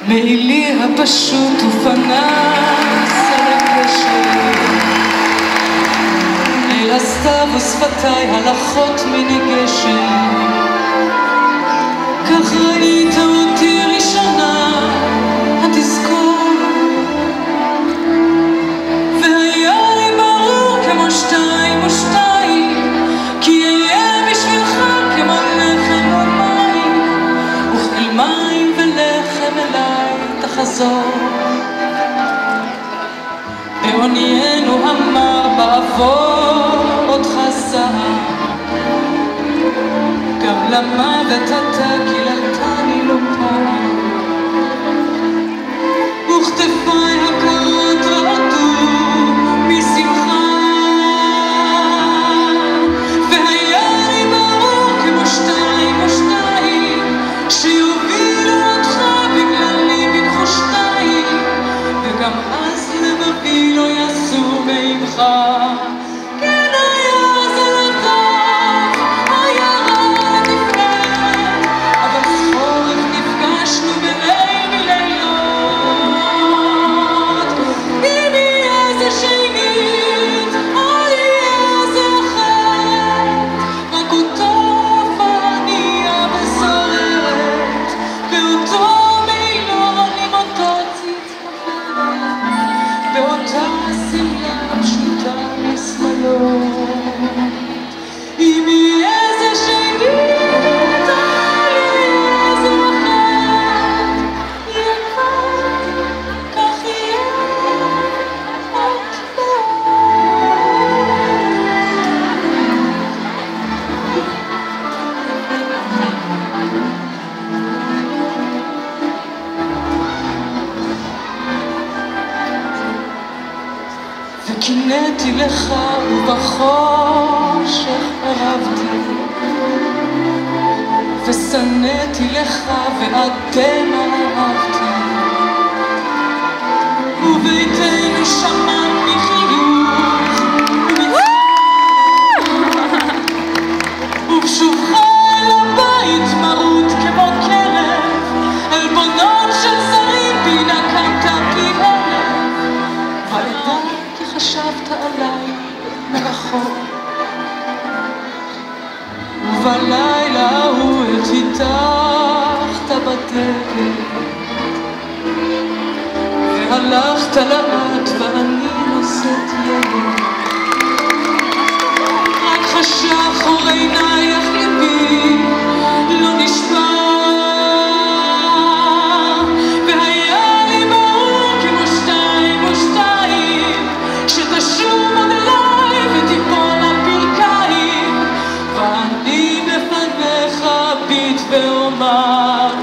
מעילי הפשוט ופנס על הקשר אל הסתיו ושפתיי הלכות מיני גשם כך ראית אותי ראשונה התזכור והיה לי ברור כמו 2 ו2 כי אהיה בשבילך כמו לחם ומים וכאל מים ולחם אליי תחזור בעוניינו המר בעבור עוד חזר גם למוות אתה קיללתני לא פעם וכתפיי הקרות רעדו משמחה והיה לי ברור כמו 2 ו2 שיובילו אותך בגללי בתחושתיים וגם אז לבבי לא יסור ממך כן היה זה לא טוב היה רע נפרד אבל חורף נפגשנו בליל מלילות אם יהיה זה שנית או יהיה זה אחרת רק אותו פניה וסוררת באותו מילון עם אותו ציצפפרת באותה שמלה פשוטה משמאלות אם יהיה זה שנית או יהיה זה אחרת יהיה כך יהיה עוד וקינאתי לך ובחושך אהבתי ושנאתי לך ועדמה אהבתי וביתנו שמם מחיוך ובשובך אל הבית מרות כמו כרב עלבונות של זרים בי נקמת בלי ערב ואתה כי חשבת עליי מרחוק ובלילה ההוא עת היתכת בדלת והלכת לאט ואני נושאת ילד רק חשך אור עינייך ליבי לא נשבר והיה לי ברור כמו 2 ו2 שתשוב עוד אליי ותיפול על ברכיים ואני בפניך אביט ואומר